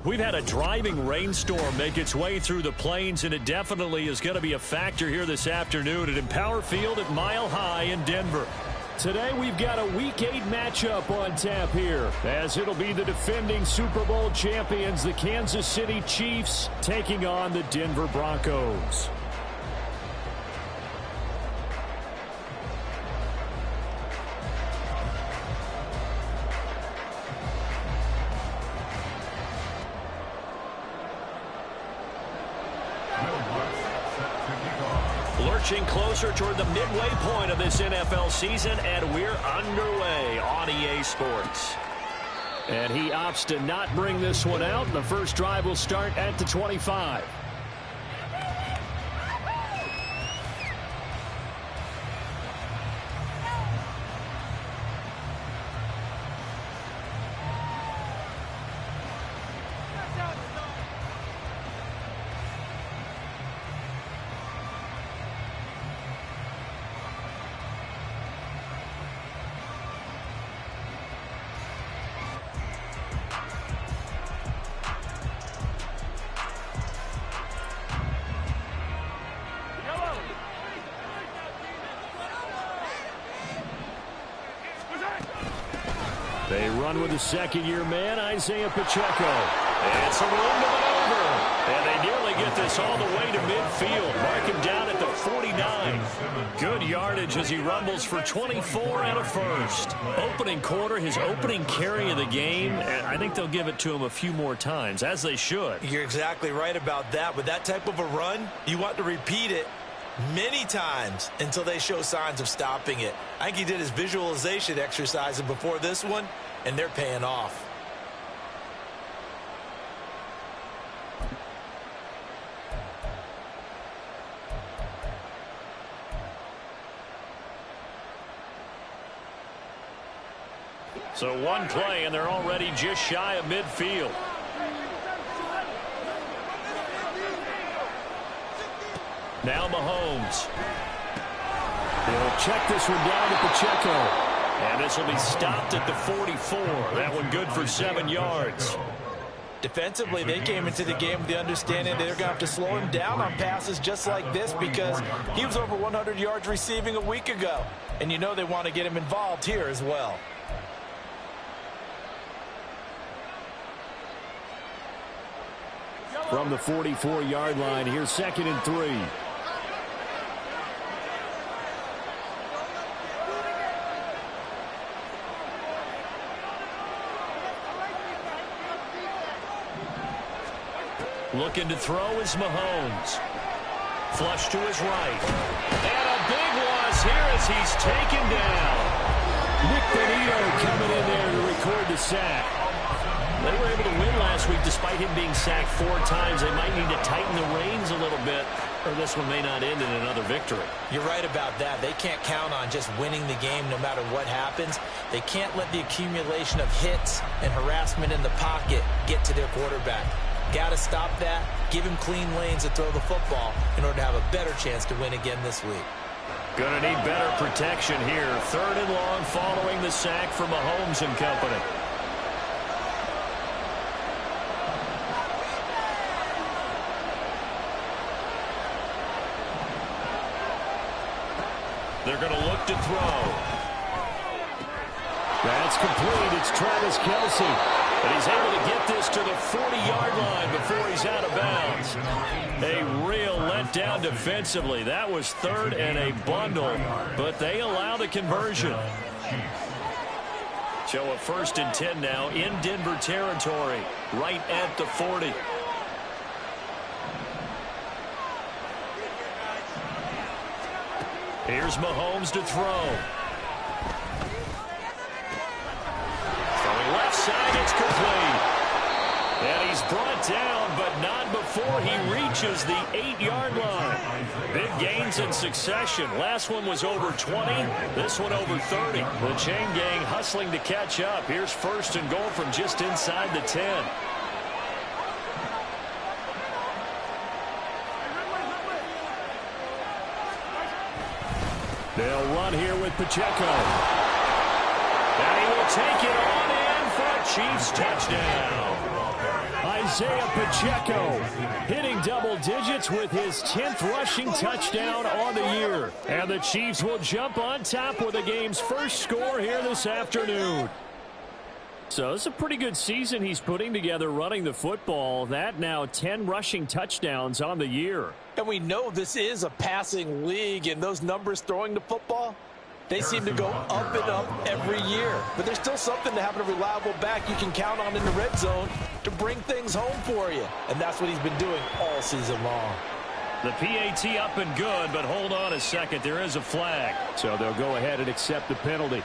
We've had a driving rainstorm make its way through the plains, and it definitely is going to be a factor here this afternoon at Empower Field at Mile High in Denver. Today we've got a Week 8 matchup on tap here, as it'll be the defending Super Bowl champions, the Kansas City Chiefs, taking on the Denver Broncos. Lurching closer toward the midway point of this NFL season, and we're underway on EA Sports. And he opts to not bring this one out. The first drive will start at the 25. They run with the second-year man, Isaiah Pacheco. It's a room to maneuver. And they nearly get this all the way to midfield. Mark him down at the 49. Good yardage as he rumbles for 24 and a first. Opening quarter, his opening carry of the game, and I think they'll give it to him a few more times, as they should. You're exactly right about that. With that type of a run, you want to repeat it many times until they show signs of stopping it. I think he did his visualization exercises before this one, and they're paying off. So one play, and they're already just shy of midfield. Now Mahomes. He'll check this one down to Pacheco. And this will be stopped at the 44. That one good for 7 yards. Defensively, they came into the game with the understanding they're going to have to slow him down on passes just like this because he was over 100 yards receiving a week ago. And you know they want to get him involved here as well. From the 44-yard line, here's 2nd and 3. Looking to throw is Mahomes. Flush to his right. And a big loss here as he's taken down. Nick Benito coming in there to record the sack. They were able to win last week despite him being sacked 4 times. They might need to tighten the reins a little bit, or this one may not end in another victory. You're right about that. They can't count on just winning the game no matter what happens. They can't let the accumulation of hits and harassment in the pocket get to their quarterback. Got to stop that, give him clean lanes to throw the football in order to have a better chance to win again this week. Going to need better protection here. 3rd and long following the sack for Mahomes and company. They're going to look to throw. That's complete. It's Travis Kelce. And he's able to get this to the 40-yard line before he's out of bounds. A real letdown defensively. That was 3rd and a bundle, but they allow the conversion. So a 1st and 10 now in Denver territory, right at the 40. Here's Mahomes to throw. Throwing left side, it's complete. And he's brought down, but not before he reaches the 8-yard line. Big gains in succession. Last one was over 20. This one over 30. The chain gang hustling to catch up. Here's 1st and goal from just inside the 10. They'll run here with Pacheco. And he will take it on in for a Chiefs touchdown. Isaiah Pacheco hitting double digits with his 10th rushing touchdown on the year. And the Chiefs will jump on top with the game's first score here this afternoon. So it's a pretty good season he's putting together running the football. That now 10 rushing touchdowns on the year. And we know this is a passing league, and those numbers throwing the football, they seem to go up and up every year. But there's still something to have a reliable back you can count on in the red zone to bring things home for you. And that's what he's been doing all season long. The PAT up and good, but hold on a second. There is a flag. So they'll go ahead and accept the penalty.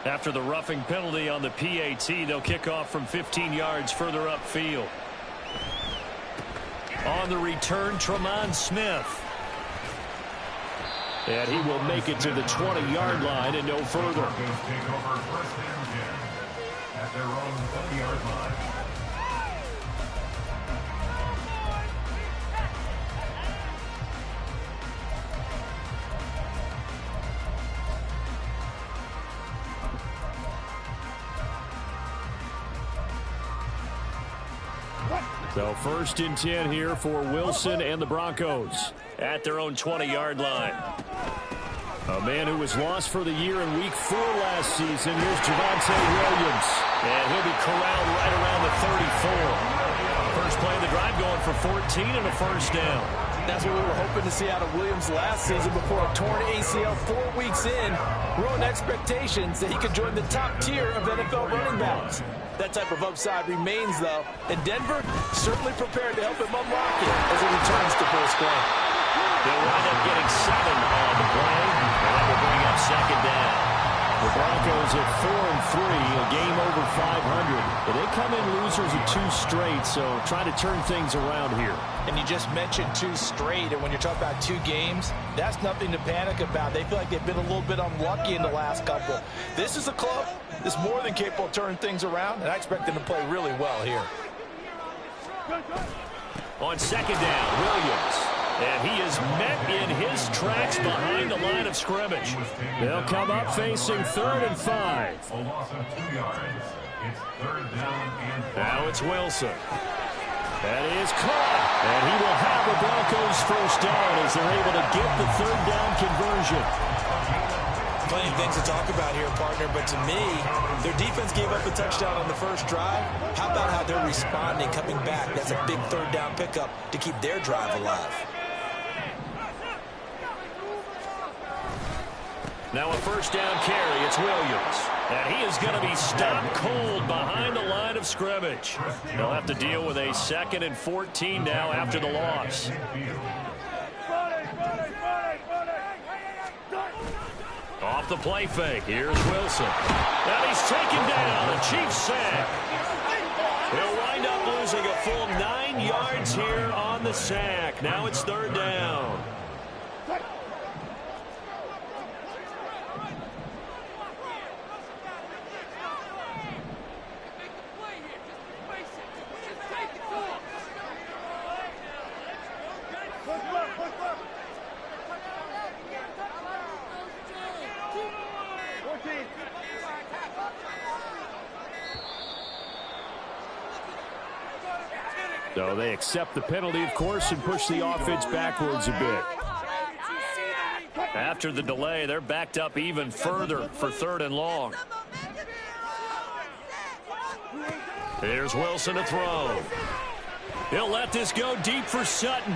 After the roughing penalty on the PAT, they'll kick off from 15 yards further upfield. On the return, Tremont Smith. And he will make it to the 20-yard line and no further. Take over first and 10 at their own 20-yard line. So first and 10 here for Wilson and the Broncos at their own 20-yard line. A man who was lost for the year in Week 4 last season. Here's Javonte Williams. And he'll be corralled right around the 34. First play of the drive going for 14 and a first down. That's what we were hoping to see out of Williams last season before a torn ACL 4 weeks in. Growing expectations that he could join the top tier of NFL running backs. That type of upside remains, though, and Denver certainly prepared to help him unlock it as he returns to full strength. They'll wind up getting 7 on the play, and that will bring up second down. The Broncos at 4-3, a game over 500. But they come in losers of 2 straight, so try to turn things around here. And you just mentioned 2 straight, and when you're talking about 2 games, that's nothing to panic about. They feel like they've been a little bit unlucky in the last couple. This is a club that's more than capable of turning things around, and I expect them to play really well here. On second down, Williams. And he is met in his tracks behind the line of scrimmage. They'll come up facing 3rd and 5. A loss of 2 yards. It's 3rd down and 5. Now it's Wilson. That is caught. And he will have the Broncos first down as they're able to get the 3rd down conversion. Plenty of things to talk about here, partner, but to me, their defense gave up a touchdown on the first drive. How about how they're responding, coming back? That's a big 3rd down pickup to keep their drive alive. Now a first down carry. It's Williams. And he is going to be stopped cold behind the line of scrimmage. They'll have to deal with a 2nd and 14 now after the loss. Off the play fake. Here's Wilson. And he's taken down. The Chiefs sack. He'll wind up losing a full 9 yards here on the sack. Now it's 3rd down. So they accept the penalty, of course, and push the offense backwards a bit. After the delay, they're backed up even further for 3rd and long. Here's Wilson to throw. He'll let this go deep for Sutton.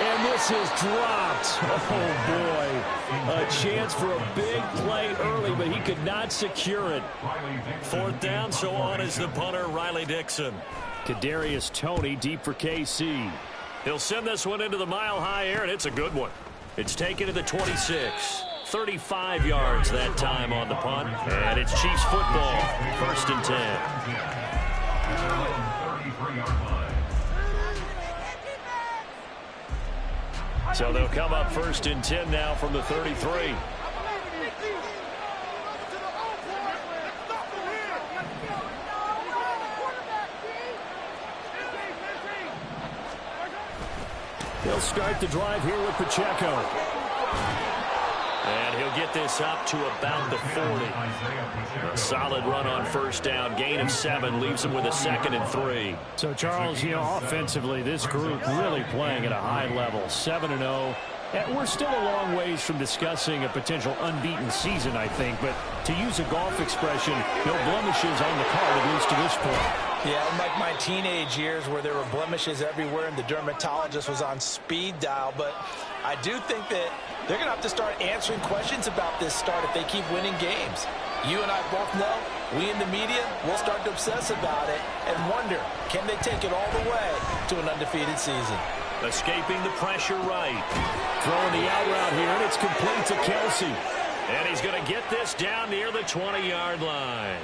And this is dropped. Oh, boy. A chance for a big play early, but he could not secure it. 4th down, so on is the punter, Riley Dixon. Kadarius Toney deep for KC. He'll send this one into the mile-high air, and it's a good one. It's taken to the 26. 35 yards that time on the punt. And it's Chiefs football. 1st and 10. So they'll come up 1st and 10 now from the 33. They'll start the drive here with Pacheco. get this up to about the 40. A solid run on first down. Gain of 7 leaves them with a 2nd and 3. So, Charles, offensively, this group really playing at a high level. 7-0. We're still a long ways from discussing a potential unbeaten season, I think. But to use a golf expression, no blemishes on the card, at least to this point. Yeah, unlike my teenage years where there were blemishes everywhere and the dermatologist was on speed dial. But I do think that they're going to have to start answering questions about this start if they keep winning games. You and I both know, we in the media will start to obsess about it and wonder, can they take it all the way to an undefeated season? Escaping the pressure right. Throwing the out route here, and it's complete to Kelsey. And he's going to get this down near the 20-yard line.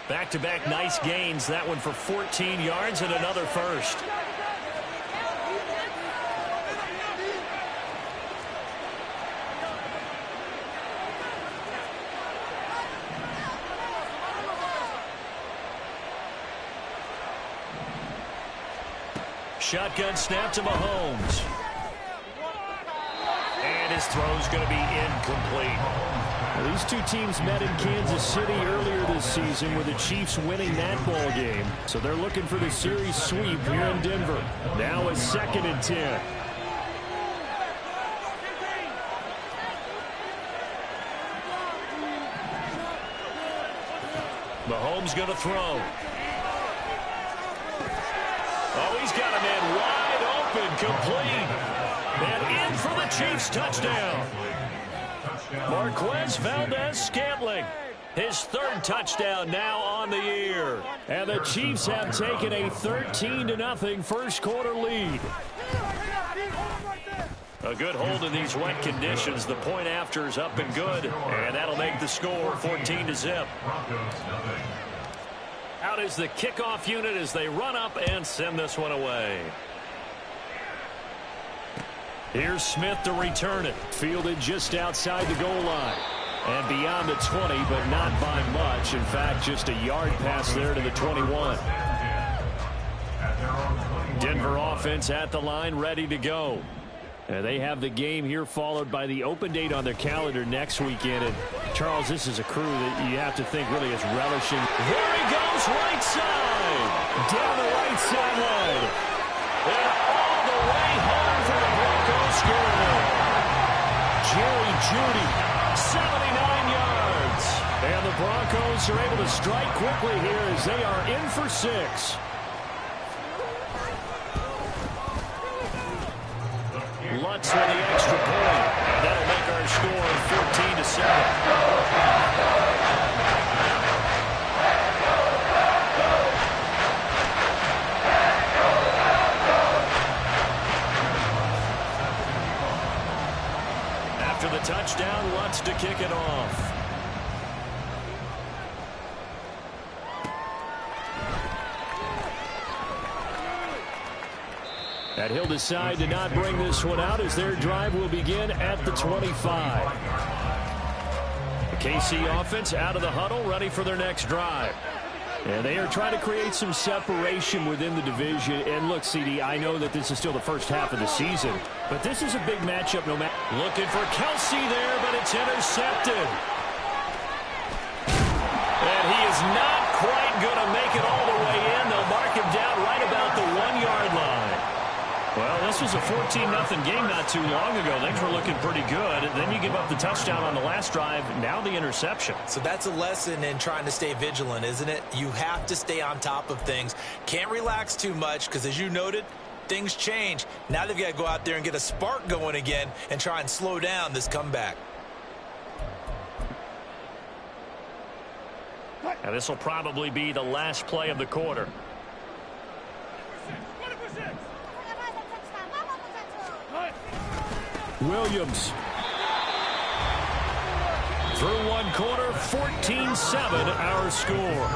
Back-to-back nice gains. That one for 14 yards and another first. Shotgun snap to Mahomes. And his throw's going to be incomplete. Well, these two teams met in Kansas City earlier this season with the Chiefs winning that ball game. So they're looking for the series sweep here in Denver. Now a 2nd and 10. Mahomes going to throw. Oh, he's got a man wide open, complete. And in for the Chiefs touchdown. Marquez Valdez-Scantling. His 3rd touchdown now on the year. And the Chiefs have taken a 13-0 first quarter lead. A good hold in these wet conditions. The point after is up and good. And that'll make the score 14-0. Out is the kickoff unit as they run up and send this one away. Here's Smith to return it. Fielded just outside the goal line. And beyond the 20, but not by much. In fact, just a yard pass there to the 21. Denver offense at the line, ready to go. They have the game here followed by the open date on their calendar next weekend. And Charles, this is a crew that you have to think really is relishing. There he goes, right side. Down the right sideline. And all the way home for the Broncos score. Jerry Jeudy, 79 yards. And the Broncos are able to strike quickly here as they are in for 6. Lutz with the extra point. And that'll make our score 14-7. After the touchdown, Lutz to kick it off. And he'll decide to not bring this one out as their drive will begin at the 25. The KC offense out of the huddle, ready for their next drive. And they are trying to create some separation within the division. And look, CD, I know that this is still the first half of the season, but this is a big matchup no matter. Looking for Kelsey there, but it's intercepted. And he is not quite going to make it all the way in. They'll mark him down right about the 1-yard line. Well, this was a 14-0 game not too long ago. Things were looking pretty good. Then you give up the touchdown on the last drive. Now the interception. So that's a lesson in trying to stay vigilant, isn't it? You have to stay on top of things. Can't relax too much because, as you noted, things change. Now they've got to go out there and get a spark going again and try and slow down this comeback. Now this will probably be the last play of the quarter. Williams. Through one quarter, 14-7 our score.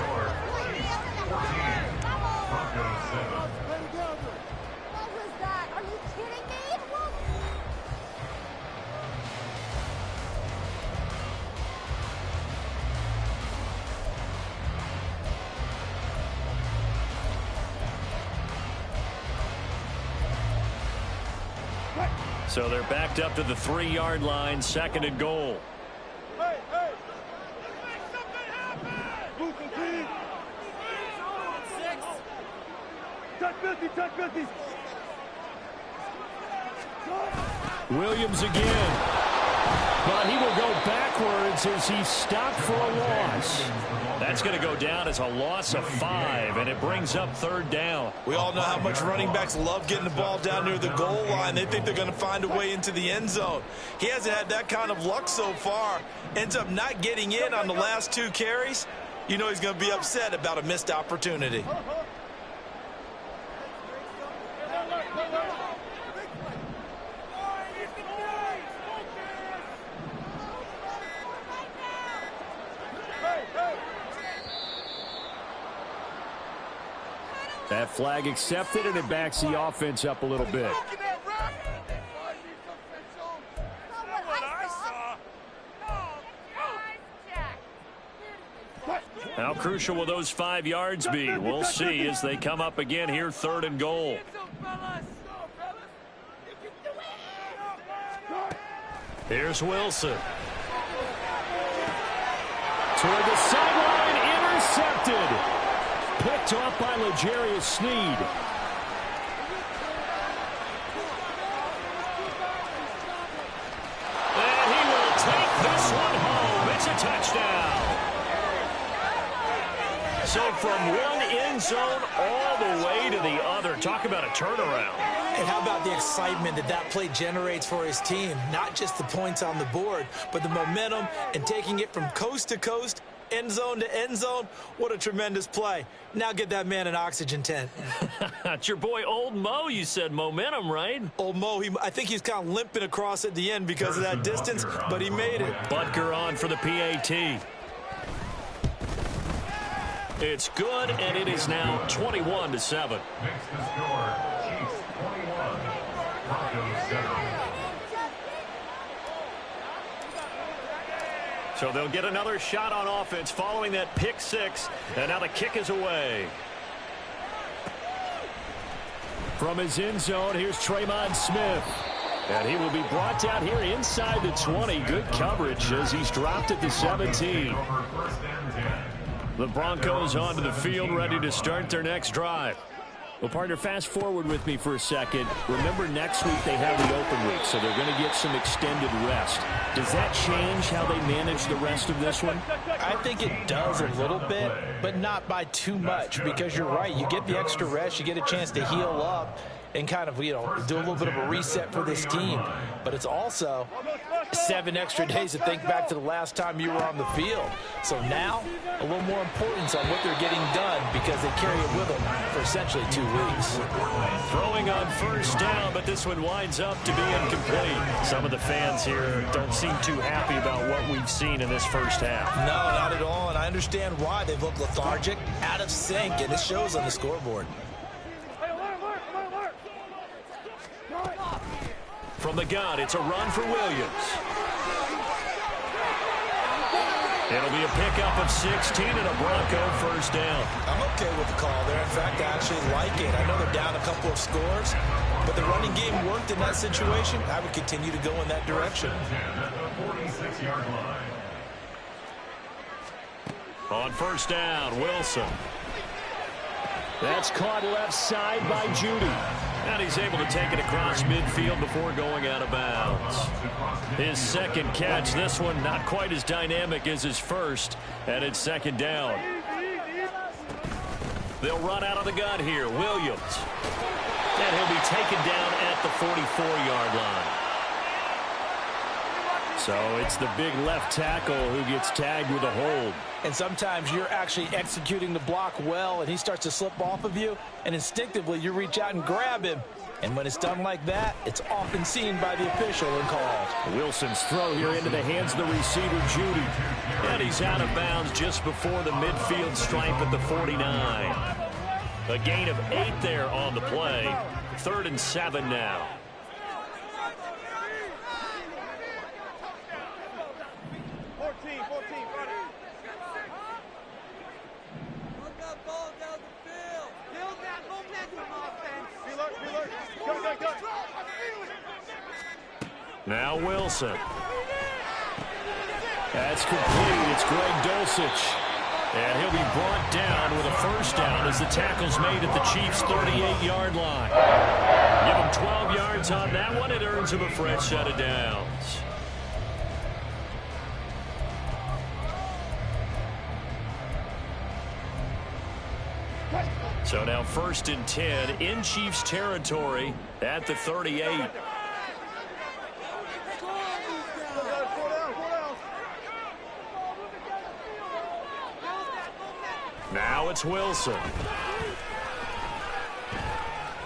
So they're backed up to the 3-yard line, 2nd and goal. Williams again. But he will go backwards as he's stopped for a loss. That's going to go down as a loss of 5, and it brings up 3rd down. We all know how much running backs love getting the ball down near the goal line. They think they're going to find a way into the end zone. He hasn't had that kind of luck so far. Ends up not getting in on the last 2 carries. You know he's going to be upset about a missed opportunity. That flag accepted, and it backs the offense up a little bit. How crucial will those 5 yards be? We'll see as they come up again here, 3rd and goal. Here's Wilson. Toward the sideline, intercepted. Picked off by L'Jarius Sneed. And he will take this one home. It's a touchdown. So from one end zone all the way to the other. Talk about a turnaround. And how about the excitement that play generates for his team? Not just the points on the board, but the momentum and taking it from coast to coast, end zone to end zone. What a tremendous play. Now get that man an oxygen tent. It's your boy Old Mo. You said momentum, right? Old Mo, I think he's kind of limping across at the end because of that distance, but he made it. Butker on for the PAT. It's good, and it is now 21-7. Makes the score. Chiefs 21, Broncos 7. So they'll get another shot on offense following that pick 6, and now the kick is away. From his end zone, here's Tremon Smith. And he will be brought down here inside the 20. Good coverage as he's dropped at the 17. The Broncos onto the field, ready to start their next drive. Well, partner, fast forward with me for a second. Remember, next week they have the open week, so they're going to get some extended rest. Does that change how they manage the rest of this one? I think it does a little bit, but not by too much, because you're right. You get the extra rest, you get a chance to heal up and kind of, do a little bit of a reset for this team. But it's also 7 extra days to think back to the last time you were on the field. So now, a little more importance on what they're getting done because they carry it with them for essentially 2 weeks. Throwing on first down, but this one winds up to be incomplete. Some of the fans here don't seem too happy about what we've seen in this first half. No, not at all, and I understand why. They've looked lethargic, out of sync, and it shows on the scoreboard. From the gun, it's a run for Williams. It'll be a pickup of 16 and a Bronco first down. I'm okay with the call there. In fact, I actually like it. I know they're down a couple of scores, but the running game worked in that situation. I would continue to go in that direction. On first down, Wilson. That's caught left side by Judy. And he's able to take it across midfield before going out of bounds. His second catch, this one not quite as dynamic as his first, and it's second down. They'll run out of the gun here, Williams. And he'll be taken down at the 44-yard line. So it's the big left tackle who gets tagged with a hold. And sometimes you're actually executing the block well, and he starts to slip off of you, and instinctively you reach out and grab him. And when it's done like that, it's often seen by the official and called. Wilson's throw here into the hands of the receiver, Judy. And he's out of bounds just before the midfield stripe at the 49. A gain of 8 there on the play. 3rd and 7 now. Now Wilson. That's complete. It's Greg Dulcich. And he'll be brought down with a first down as the tackle's made at the Chiefs' 38-yard line. Give him 12 yards on that one. It earns him a fresh set of downs. So now 1st and 10 in Chiefs territory at the 38. Now it's Wilson.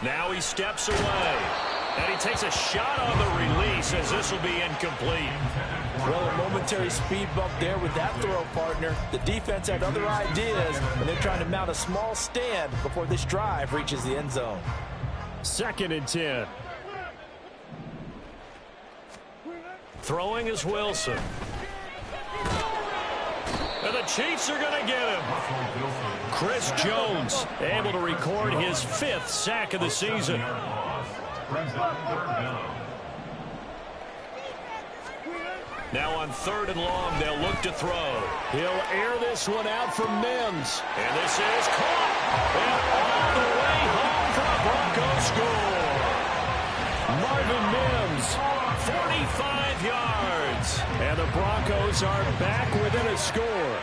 Now he steps away. And he takes a shot on the release as this will be incomplete. Well, a momentary speed bump there with that throw, partner. The defense had other ideas, and they're trying to mount a small stand before this drive reaches the end zone. 2nd and 10. Throwing is Wilson. And the Chiefs are going to get him. Chris Jones able to record his 5th sack of the season. Now on 3rd and long, they'll look to throw. He'll air this one out for Mims. And this is caught. And all the way home for a Broncos score. Marvin Mims, 45 yards. And the Broncos are back within a score.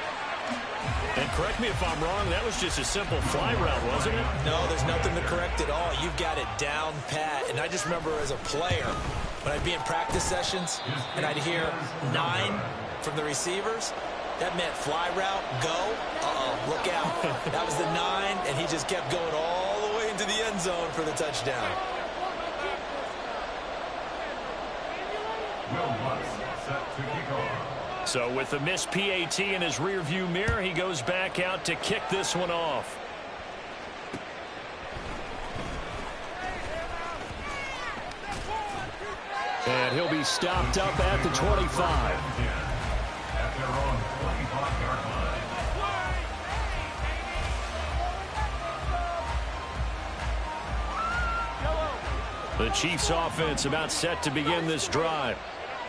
And correct me if I'm wrong, that was just a simple fly route, wasn't it? No, there's nothing to correct at all. You've got it down pat. And I just remember as a player, when I'd be in practice sessions and I'd hear 9 from the receivers, that meant fly route, go. Look out. That was the 9, and he just kept going all the way into the end zone for the touchdown. Set to kick off. So with the missed PAT in his rearview mirror, he goes back out to kick this one off. And he'll be stopped up at the 25. At their own 25-yard line. The Chiefs offense about set to begin this drive.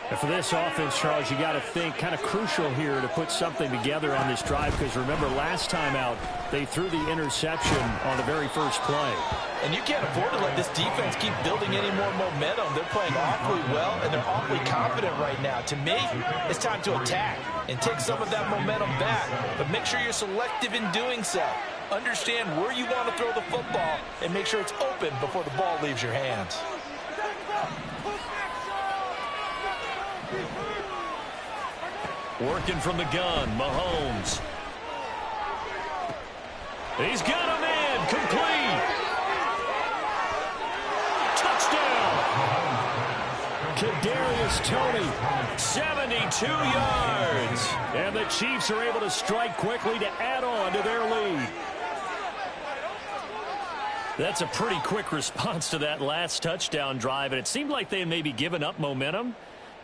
And for this offense, Charles, you got to think kind of crucial here to put something together on this drive, because remember last time out they threw the interception on the very first play. And you can't afford to let this defense keep building any more momentum. They're playing awfully well, and they're awfully confident right now. To me, it's time to attack and take some of that momentum back. But make sure you're selective in doing so. Understand where you want to throw the football and make sure it's open before the ball leaves your hands. Working from the gun, Mahomes. He's got him in, complete. Touchdown. Kadarius Toney, 72 yards. And the Chiefs are able to strike quickly to add on to their lead. That's a pretty quick response to that last touchdown drive, and it seemed like they had maybe given up momentum.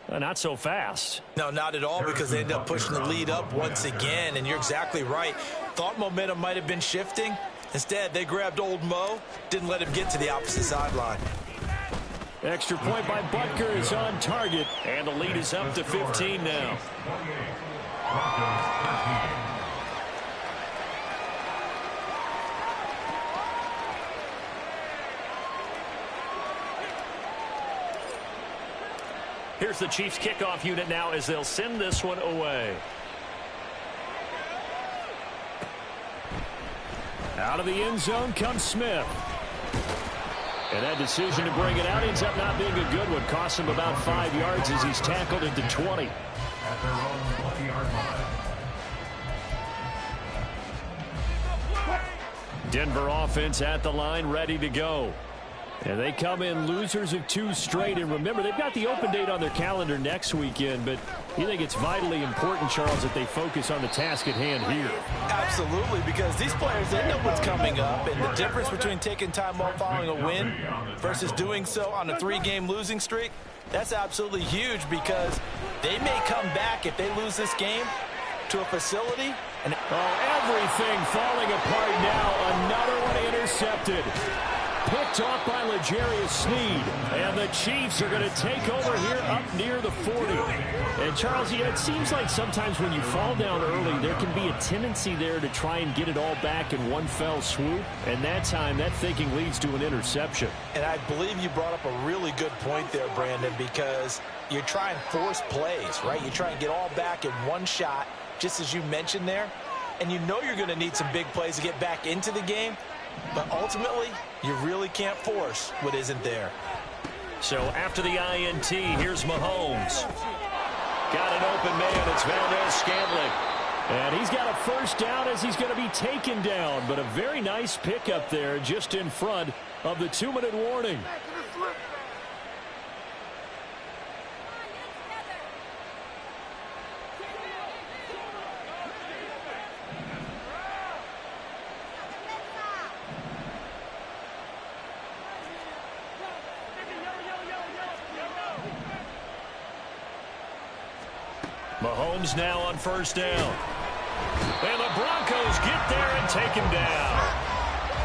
Not so fast. No, not at all, because they ended up pushing the lead up once again, and you're exactly right. Thought momentum might have been shifting. Instead, they grabbed old Mo, didn't let him get to the opposite sideline. Extra point by Butker is on target, and the lead is up to 15 now. Broncos 13. Here's the Chiefs kickoff unit now as they'll send this one away. Out of the end zone comes Smith. And that decision to bring it out ends up not being a good one. Costs him about 5 yards as he's tackled at the 20. At their own 20-yard line. Denver offense at the line, ready to go. And they come in losers of 2 straight. And remember, they've got the open date on their calendar next weekend. But you think it's vitally important, Charles, that they focus on the task at hand here? Absolutely, because these players, they know what's coming up. And the difference between taking time off following a win versus doing so on a 3-game losing streak, that's absolutely huge, because they may come back if they lose this game to a facility. And everything falling apart now. Another one intercepted. picked off by L'Jarius Sneed. And the Chiefs are going to take over here up near the 40. And Charles, it seems like sometimes when you fall down early, there can be a tendency there to try and get it all back in one fell swoop. And that time, that thinking leads to an interception. And I believe you brought up a really good point there, Brandon, because you're trying to force plays, right? You try and get all back in one shot, just as you mentioned there. And you know you're going to need some big plays to get back into the game. But ultimately, you really can't force what isn't there. So after the INT, here's Mahomes. Got an open man. It's Valdez-Scantling. And he's got a first down as he's going to be taken down. But a very nice pickup there just in front of the 2-minute warning. Mahomes now on first down. And the Broncos get there and take him down.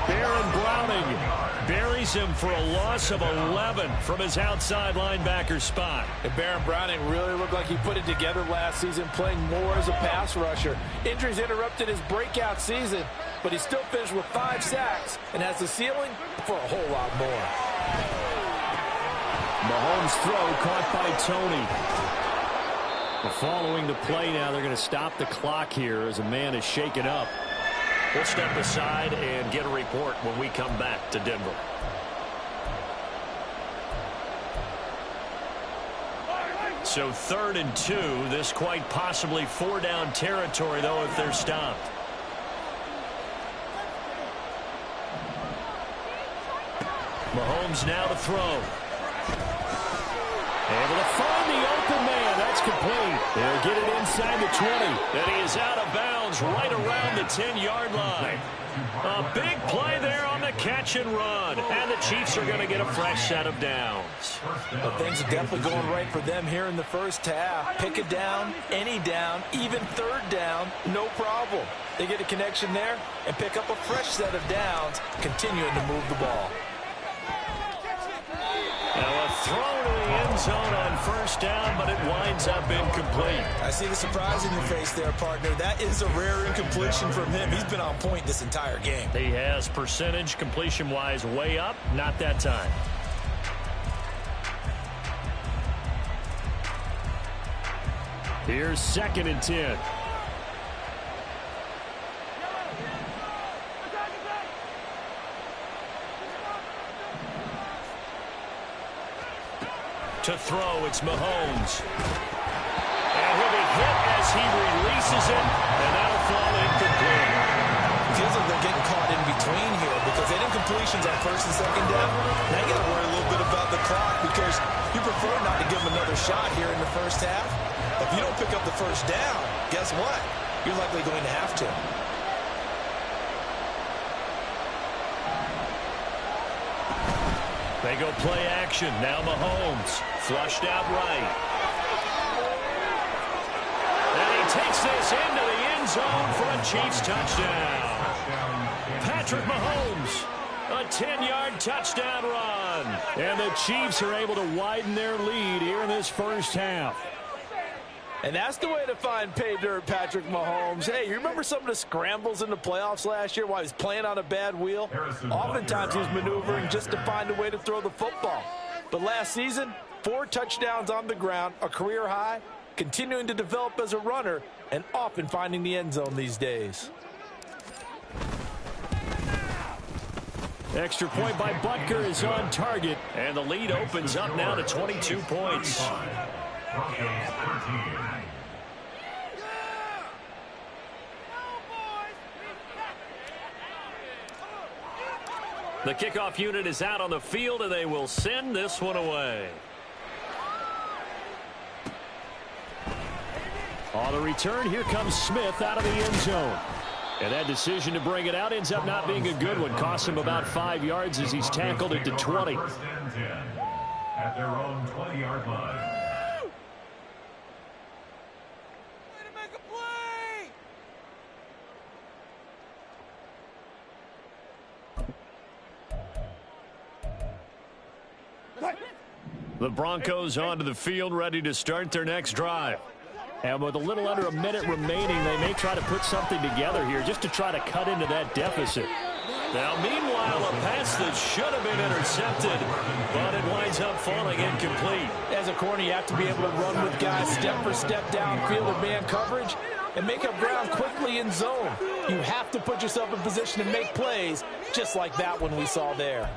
Baron Browning buries him for a loss of 11 from his outside linebacker spot. And Baron Browning really looked like he put it together last season, playing more as a pass rusher. Injuries interrupted his breakout season, but he still finished with 5 sacks and has the ceiling for a whole lot more. Mahomes' throw caught by Tony. Following the play now, they're going to stop the clock here as a man is shaken up. We'll step aside and get a report when we come back to Denver. So 3rd and 2. This quite possibly 4-down territory, though, if they're stopped. Mahomes now to throw. Able to find the open man. That's complete. They'll get it inside the 20. And he is out of bounds right around the 10-yard line. A big play there on the catch and run. And the Chiefs are going to get a fresh set of downs. Well, things are definitely going right for them here in the first half. Pick a down, any down, even 3rd down, no problem. They get a connection there and pick up a fresh set of downs, continuing to move the ball. Now a throw to the end zone on first down, but it winds up incomplete. I see the surprise in your face there, partner. That is a rare incompletion from him. He's been on point this entire game. He has percentage completion-wise way up, not that time. Here's 2nd and 10. To throw, it's Mahomes. And he'll be hit as he releases it, and that'll fall incomplete. Feels like they're getting caught in between here because they didn't completions on 1st and 2nd down. Now you got to worry a little bit about the clock because you prefer not to give them another shot here in the first half. If you don't pick up the first down, guess what? You're likely going to have to. They go play action. Now Mahomes. Flushed out right. And he takes this into the end zone for a Chiefs touchdown. Patrick Mahomes. A 10-yard touchdown run. And the Chiefs are able to widen their lead here in this first half. And that's the way to find pay dirt, Patrick Mahomes. Hey, you remember some of the scrambles in the playoffs last year while he was playing on a bad wheel? Oftentimes he was maneuvering just to find a way to throw the football. But last season, 4 touchdowns on the ground, a career high, continuing to develop as a runner, and often finding the end zone these days. Extra point by Butker is on target. And the lead opens up now to 22 points. The kickoff unit is out on the field, and they will send this one away. On the return, here comes Smith out of the end zone. And that decision to bring it out ends up not being a good one. Costs him about 5 yards as he's tackled into 20. At their own 20-yard line. The Broncos onto the field, ready to start their next drive. And with a little under a minute remaining, they may try to put something together here just to try to cut into that deficit. Now, meanwhile, a pass that should have been intercepted, but it winds up falling incomplete. As a corner, you have to be able to run with guys step for step downfield in man coverage and make up ground quickly in zone. You have to put yourself in position to make plays, just like that one we saw there.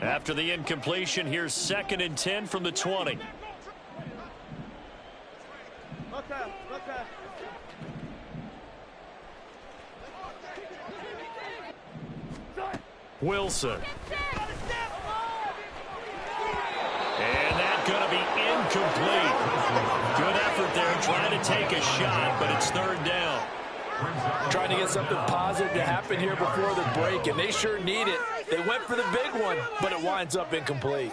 After the incompletion, here's 2nd and 10 from the 20. Wilson. And that's going to be incomplete. Good effort there trying to take a shot, but it's 3rd down. Trying to get something positive to happen here before the break, and they sure need it. They went for the big one, but it winds up incomplete.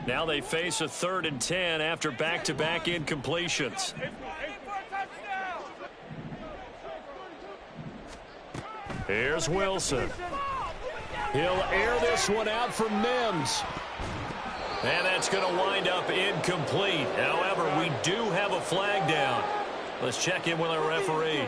Now they face a 3rd and 10 after back-to-back incompletions. Here's Wilson. He'll air this one out for Mims. And that's going to wind up incomplete. However, we do have a flag down. Let's check in with our referee.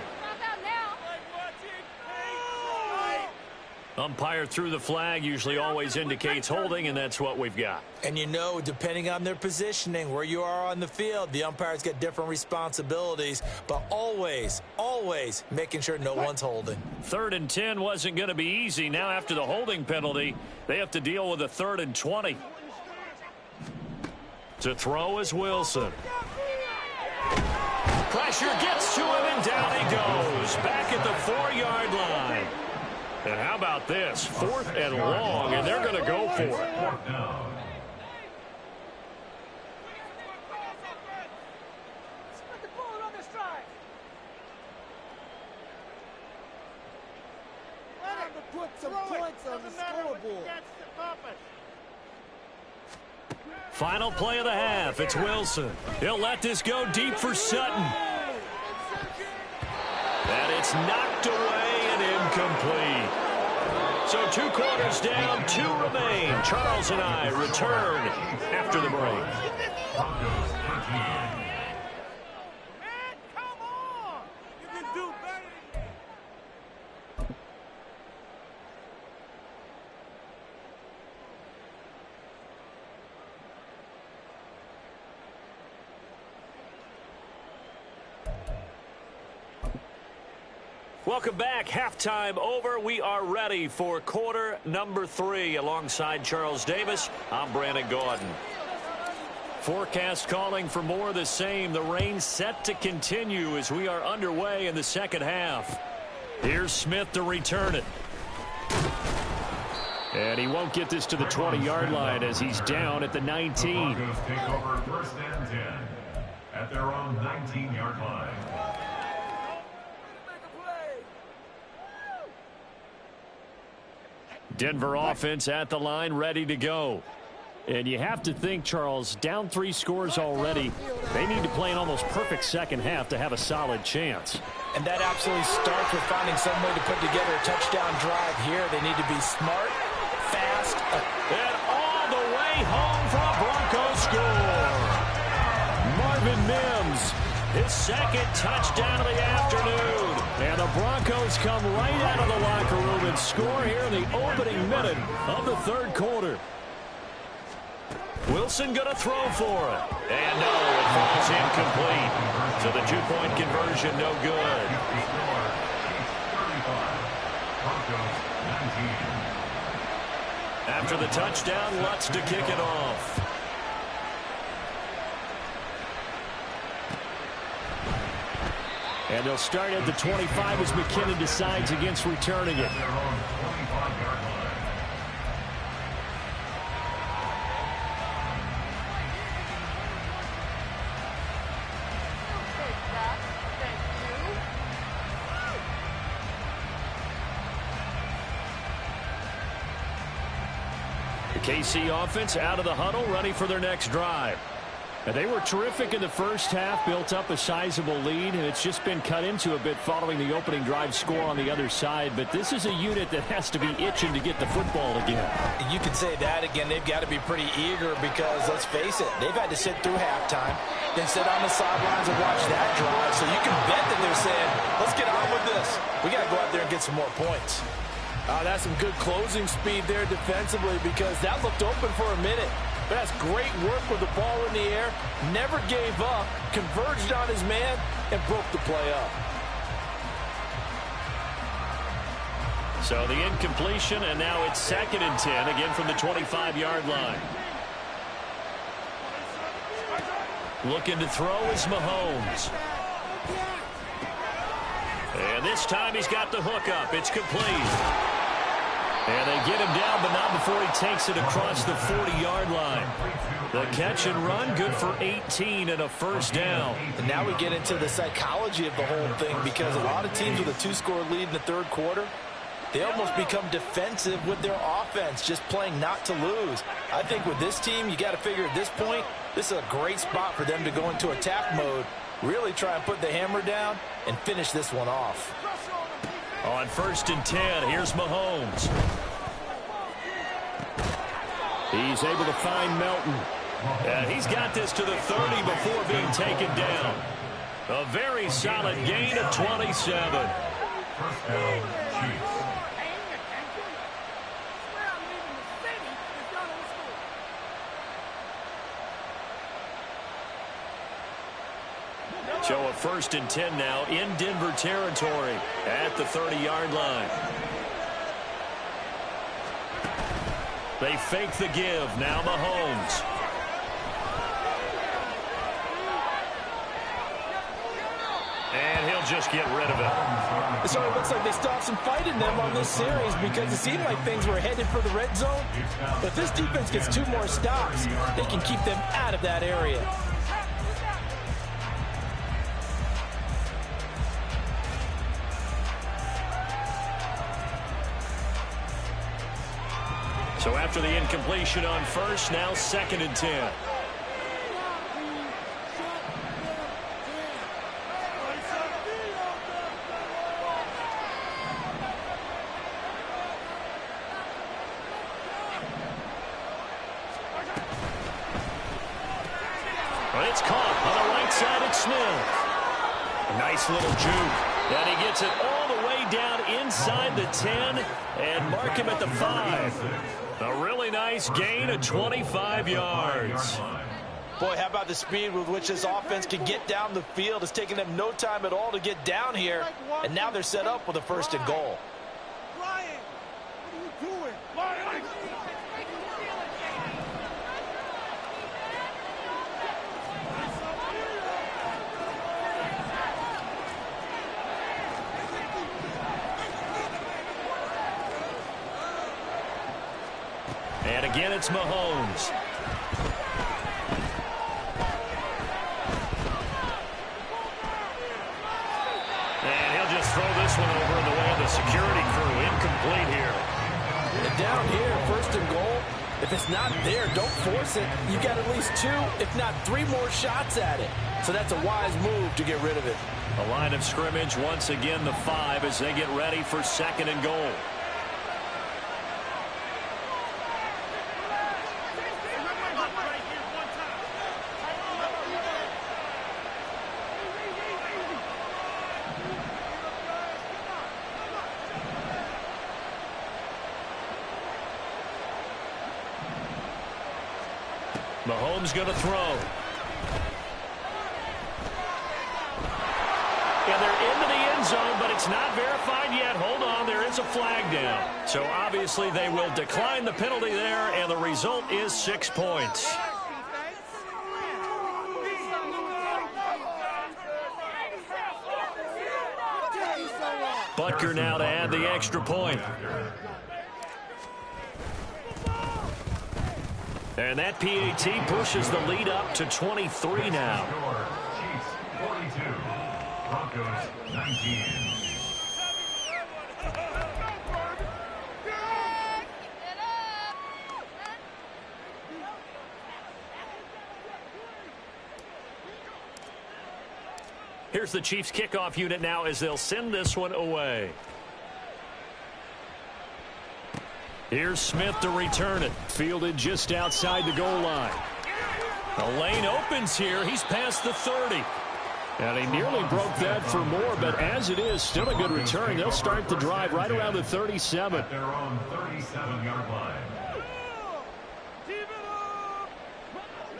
Umpire threw the flag, usually always indicates holding, and that's what we've got. And you know, depending on their positioning, where you are on the field, the umpires get different responsibilities, but always, always making sure no one's holding. 3rd and 10 wasn't going to be easy. Now after the holding penalty, they have to deal with a 3rd and 20. To throw is Wilson. Pressure gets to him, and down he goes. Back at the 4-yard line. And how about this? 4th and long, and they're going to go for it. Final play of the half. It's Wilson. He'll let this go deep for Sutton. And it's knocked away and incomplete. So 2 quarters down, 2 remain. Charles and I return after the break. Welcome back. Halftime over. We are ready for quarter number 3. Alongside Charles Davis, I'm Brandon Gordon. Forecast calling for more of the same. The rain set to continue as we are underway in the second half. Here's Smith to return it. And he won't get this to the 20-yard line as he's down at the 19. Broncos take over 1st and 10 at their own 19-yard line. Denver offense at the line, ready to go. And you have to think, Charles, down 3 scores already. They need to play an almost perfect second half to have a solid chance. And that absolutely starts with finding some way to put together a touchdown drive here. They need to be smart, fast, and all the way home for a Broncos score. Marvin Mims, his 2nd touchdown of the afternoon. And the Broncos come right out of the locker room and score here in the opening minute of the 3rd quarter. Wilson going to throw for it. And no, it falls incomplete. So the 2-point conversion no good. After the touchdown, Lutz to kick it off. And they'll start at the 25 as McKinnon decides against returning it. The KC offense out of the huddle, ready for their next drive. And they were terrific in the first half, built up a sizable lead, and it's just been cut into a bit following the opening drive score on the other side. But this is a unit that has to be itching to get the football again. You can say that again. They've got to be pretty eager because, let's face it, they've had to sit through halftime, then sit on the sidelines and watch that drive. So you can bet that they're saying, let's get on with this. We got to go out there and get some more points. That's some good closing speed there defensively because that looked open for a minute. But that's great work with the ball in the air. Never gave up, converged on his man, and broke the play up. So the incompletion, and now it's 2nd and 10, again from the 25-yard line. Looking to throw is Mahomes. And this time he's got the hook up. It's complete. And they get him down, but not before he takes it across the 40-yard line. The catch and run, good for 18 and a first down. And now we get into the psychology of the whole thing because a lot of teams with a 2-score lead in the third quarter, they almost become defensive with their offense, just playing not to lose. I think with this team, you got to figure at this point, this is a great spot for them to go into attack mode, really try and put the hammer down and finish this one off. On 1st and 10, here's Mahomes. He's able to find Melton. And he's got this to the 30 before being taken down. A very solid gain of 27. So a 1st and 10 now in Denver territory at the 30-yard line. They fake the give. Now Mahomes. And he'll just get rid of it. So it looks like they still have some fight in them on this series because it seemed like things were headed for the red zone. But if this defense gets 2 more stops, they can keep them out of that area. So after the incompletion on 1st, now 2nd and 10. Well, it's caught on the right side at Smith. A nice little juke. And he gets it all the way down inside the 10 and mark him at the 5. A really nice gain of 25 yards. Boy, how about the speed with which this offense can get down the field? It's taken them no time at all to get down here, and now they're set up with a 1st and goal. Ryan, what are you doing? Ryan! And again, it's Mahomes. And he'll just throw this one over in the way of the security crew. Incomplete here. And down here, 1st and goal, if it's not there, don't force it. You've got at least 2, if not 3 more shots at it. So that's a wise move to get rid of it. The line of scrimmage, once again, the 5 as they get ready for 2nd and goal. Mahomes going to throw. And they're into the end zone, but it's not verified yet. Hold on, there is a flag down. So obviously they will decline the penalty there, and the result is 6 points. Butker now to add the extra point. And that PAT pushes the lead up to 23 now. Chiefs 42, Broncos 19. Here's the Chiefs kickoff unit now as they'll send this one away. Here's Smith to return it. Fielded just outside the goal line. The lane opens here. He's past the 30. And he nearly broke that for more, but as it is, still a good return. They'll start the drive right around the 37. At their own 37-yard line.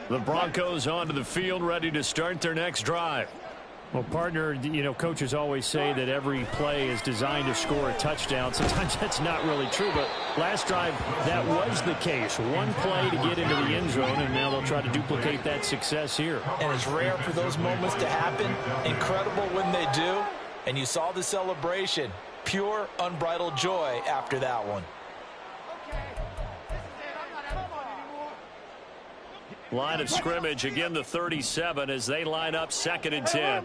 The Broncos onto the field, ready to start their next drive. Well, partner, you know, coaches always say that every play is designed to score a touchdown. Sometimes that's not really true, but last drive, that was the case. One play to get into the end zone, and now they'll try to duplicate that success here. And it's rare for those moments to happen. Incredible when they do. And you saw the celebration. Pure, unbridled joy after that one. Line of scrimmage, again the 37 as they line up 2nd and 10.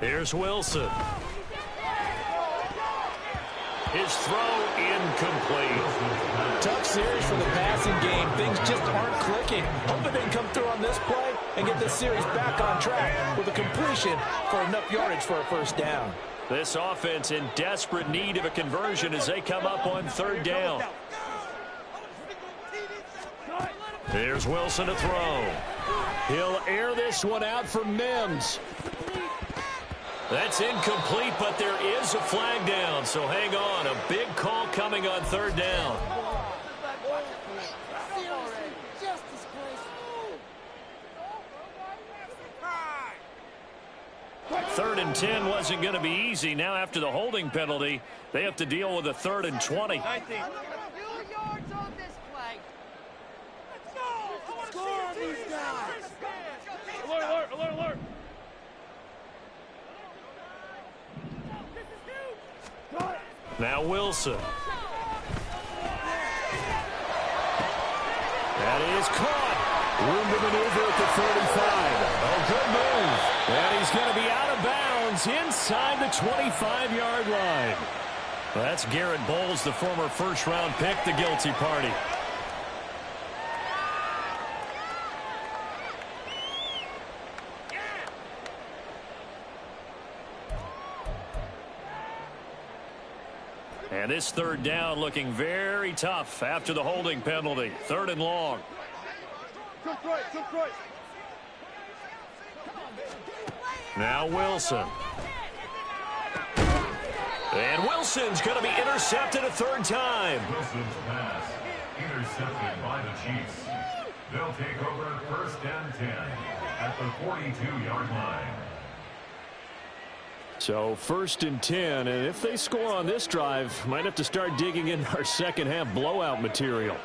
Here's Wilson. His throw incomplete. Tough series for the passing game. Things just aren't clicking. Hoping they can come through on this play and get this series back on track with a completion for enough yardage for a first down. This offense in desperate need of a conversion as they come up on 3rd down. Here's Wilson to throw. He'll air this one out for Mims. That's incomplete, but there is a flag down, so hang on. A big call coming on 3rd down. Third and 10 wasn't going to be easy. Now after the holding penalty, they have to deal with a 3rd and 20. Alert, alert, alert. Now Wilson. That is caught. Room to maneuver at the 35. Oh, good move. And he's going to be out of bounds inside the 25-yard line. Well, that's Garrett Bowles, the former first-round pick, the guilty party. And this 3rd down looking very tough after the holding penalty. 3rd and long. Now Wilson. And Wilson's going to be intercepted a 3rd time. Wilson's pass intercepted by the Chiefs. They'll take over 1st and 10 at the 42-yard line. So 1st and 10, and if they score on this drive, might have to start digging in our second half blowout material.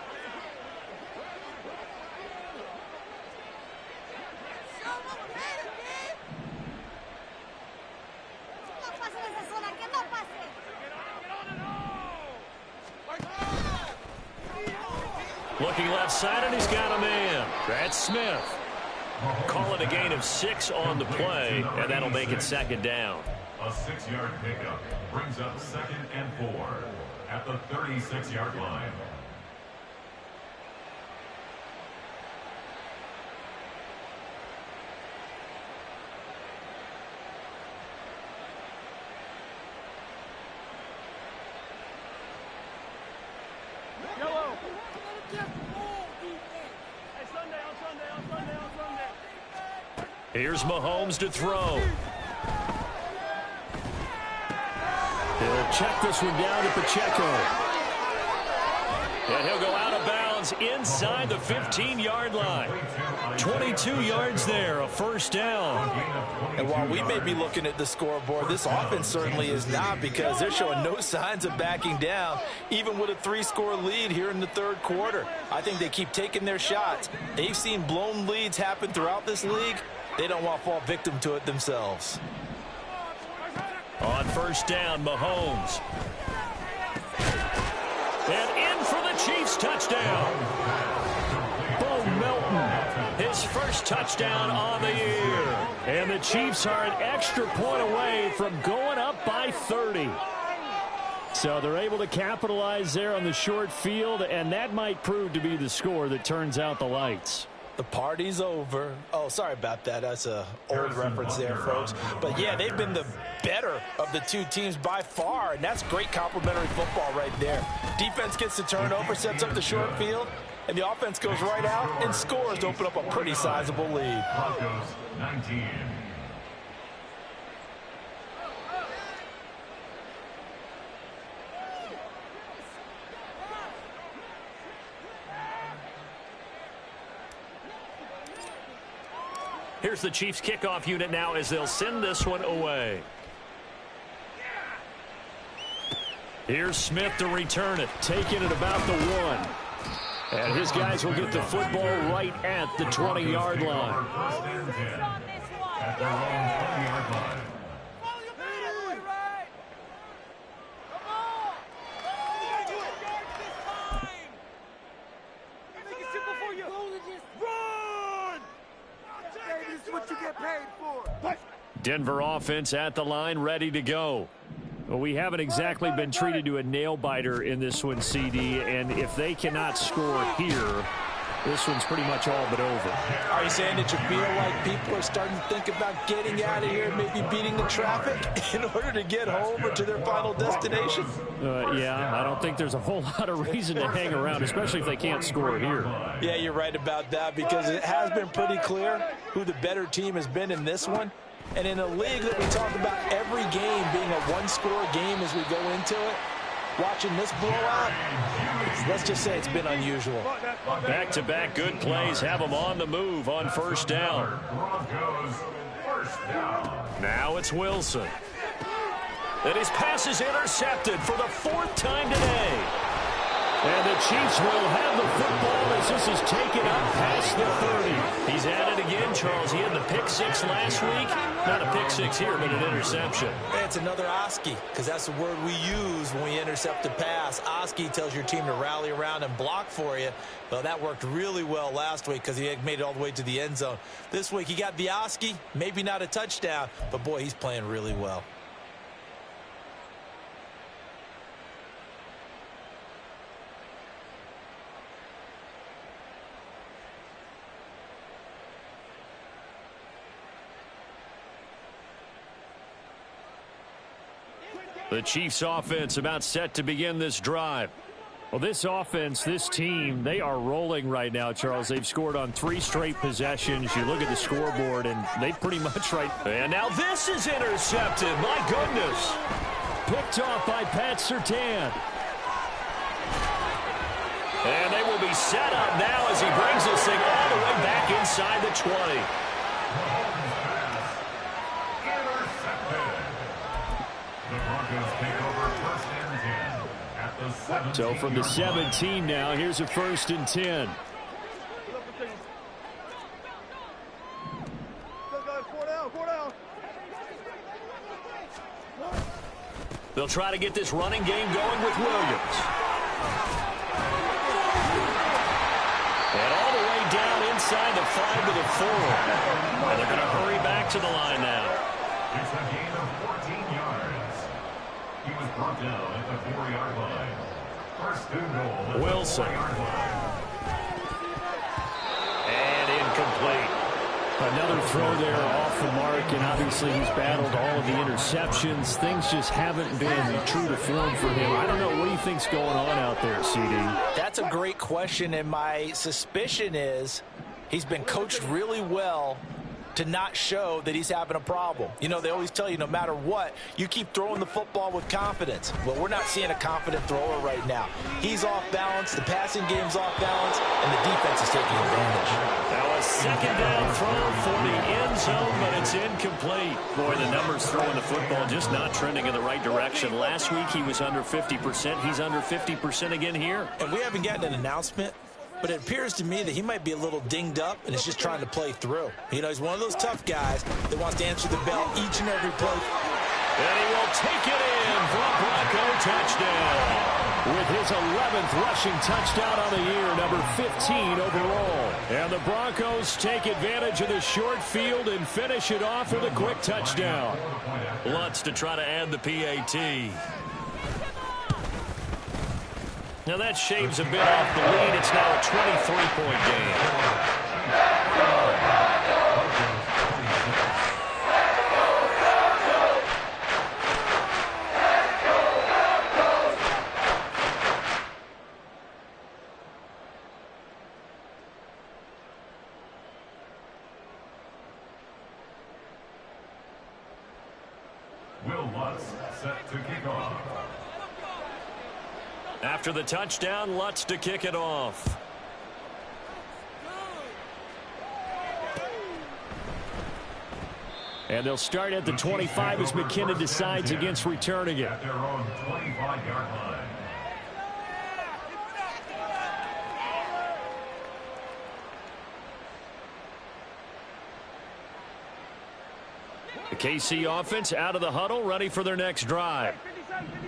Looking left side, and he's got a man. That's Smith. Call it a gain of 6 on the play, and that'll make it 2nd down. A 6-yard pickup brings up 2nd and 4 at the 36-yard line. Yellow. Here's Mahomes to throw. He'll check this one down to Pacheco. And he'll go out of bounds inside the 15-yard line. 22 yards there, a 1st down. And while we may be looking at the scoreboard, this offense certainly is not, because they're showing no signs of backing down, even with a 3-score lead here in the 3rd quarter. I think they keep taking their shots. They've seen blown leads happen throughout this league. They don't want to fall victim to it themselves. On 1st down, Mahomes. And in for the Chiefs touchdown. Bo Melton, his first touchdown on the year. And the Chiefs are an extra point away from going up by 30. So they're able to capitalize there on the short field, and that might prove to be the score that turns out the lights. The party's over. Oh, sorry about that. That's an old reference there, folks. But, yeah, they've been the better of the two teams by far, and that's great complementary football right there. Defense gets the turnover, sets up the short field, and the offense goes right out and scores to open up a pretty sizable lead. Broncos 19. Here's the Chiefs kickoff unit now as they'll send this one away. Here's Smith to return it, taking it about the 1. And his guys will get the football right at the 20-yard line. First and 10 at their own 20-yard line. Denver offense at the line, ready to go. Well, we haven't exactly been treated to a nail-biter in this one, CD, and if they cannot score here, this one's pretty much all but over. Are you saying that you feel like people are starting to think about getting out of here and maybe beating the traffic in order to get home or to their final destination? Yeah, I don't think there's a whole lot of reason to hang around, especially if they can't score here. Yeah, you're right about that, because it has been pretty clear who the better team has been in this one. And in a league that we talk about every game being a one-score game as we go into it, watching this blowout, let's just say it's been unusual. Back-to-back good plays have them on the move on first down. Broncos first down. Now it's Wilson. And his pass is intercepted for the 4th time today. And the Chiefs will have the football as this is taken up past the 30. He's at it again, Charles. He had the pick 6 last week. Not a pick 6 here, but an interception. It's another Oski, because that's the word we use when we intercept a pass. Oski tells your team to rally around and block for you. Well, that worked really well last week because he had made it all the way to the end zone. This week he got the Oski, maybe not a touchdown, but boy, he's playing really well. The Chiefs offense about set to begin this drive. Well, this offense, this team, they are rolling right now, Charles. They've scored on 3 straight possessions. You look at the scoreboard, and they pretty much right. And now this is intercepted. My goodness. Picked off by Pat Surtain. And they will be set up now as he brings this thing all the way back inside the 20. So from the 17 now, here's a 1st and 10. They'll try to get this running game going with Williams. And all the way down inside the 5 to the 4. And they're going to hurry back to the line now. It's a gain of 14 yards. He was brought down at the 4-yard line. First and goal. Wilson. And incomplete. Another throw there off the mark, and obviously he's battled all of the interceptions. Things just haven't been true to form for him. I don't know. What do you think's going on out there, CD? That's a great question, and my suspicion is he's been coached really well to not show that he's having a problem. You know, they always tell you no matter what, you keep throwing the football with confidence. Well, we're not seeing a confident thrower right now. He's off balance, the passing game's off balance, and the defense is taking advantage. Now a 2nd down throw for the end zone, but it's incomplete. Boy, the numbers throwing the football just not trending in the right direction. Last week he was under 50%. He's under 50% again here. And we haven't gotten an announcement, but it appears to me that he might be a little dinged up and is just trying to play through. You know, he's one of those tough guys that wants to answer the bell each and every play. And he will take it in for a Bronco touchdown. With his 11th rushing touchdown on the year, number 15 overall. And the Broncos take advantage of the short field and finish it off with a quick touchdown. Lutz to try to add the PAT. Now that shaves a bit off the lead. It's now a 23-point game. Will Lutz set to kick off. After the touchdown, Lutz to kick it off. And they'll start at the 25 as McKinnon decides against returning it. At their own 25-yard line. The KC offense out of the huddle, ready for their next drive.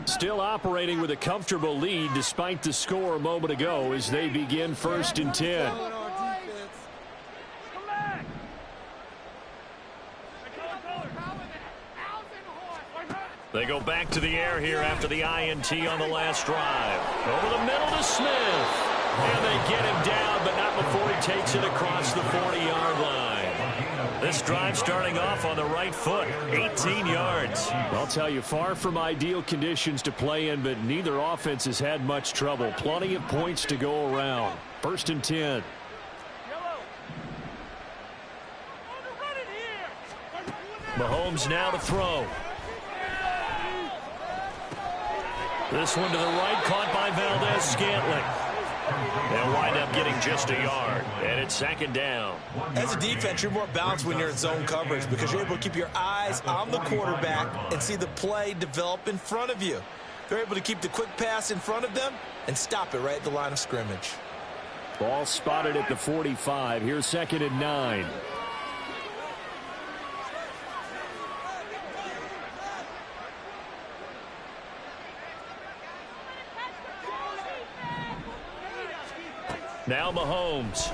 Still operating with a comfortable lead despite the score a moment ago as they begin 1st and 10. They go back to the air here after the INT on the last drive. Over the middle to Smith. And they get him down, but not before he takes it across the 40-yard line. This drive starting off on the right foot, 18 yards. I'll tell you, far from ideal conditions to play in, but neither offense has had much trouble. Plenty of points to go around. 1st and 10. Mahomes now to throw. This one to the right, caught by Valdez-Scantling. They'll wind up getting just a yard, and it's 2nd down. As a defense, you're more balanced when you're in zone coverage because you're able to keep your eyes on the quarterback and see the play develop in front of you. They're able to keep the quick pass in front of them and stop it right at the line of scrimmage. Ball spotted at the 45. Here's 2nd and 9. Now Mahomes.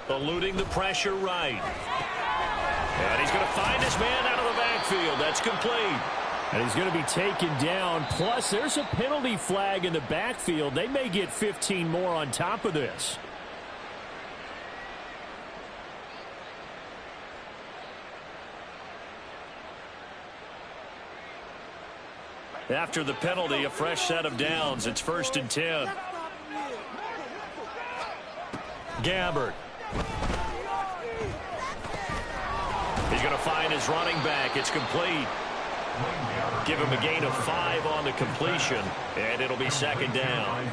Eluding the pressure right. And he's going to find his man out of the backfield. That's complete. And he's going to be taken down. Plus, there's a penalty flag in the backfield. They may get 15 more on top of this. After the penalty, a fresh set of downs. It's 1st and 10. Gabbert. He's going to find his running back. It's complete. Give him a gain of 5 on the completion, and it'll be 2nd down.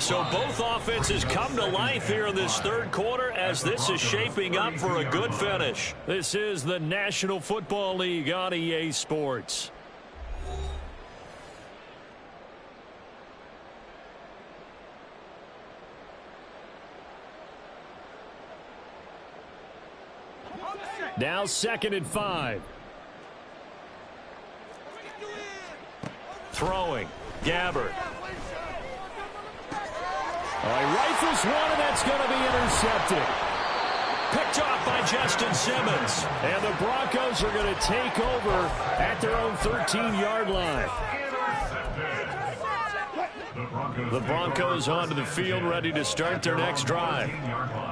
So both offenses come to life here in this 3rd quarter as this is shaping up for a good finish. This is the National Football League on EA Sports. Now 2nd and 5. Throwing. Gabbert. He rifles one, and that's going to be intercepted. Picked off by Justin Simmons. And the Broncos are going to take over at their own 13-yard line. The Broncos onto the field, ready to start their next drive.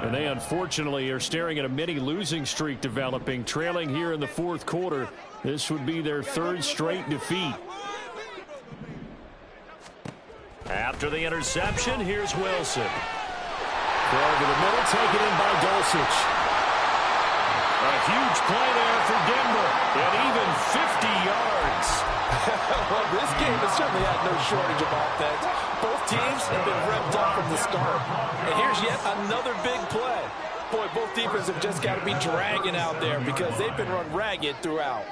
And they unfortunately are staring at a mini losing streak developing, trailing here in the 4th quarter. This would be their 3rd straight defeat. After the interception, here's Wilson. Throw over the middle, taken in by Dulcich. A huge play there for Denver, and even 50 yards. Well, this game has certainly had no shortage of offense. Both teams have been revved up from the start. And here's yet another big play. Boy, both defenses have just got to be dragging out there because they've been run ragged throughout.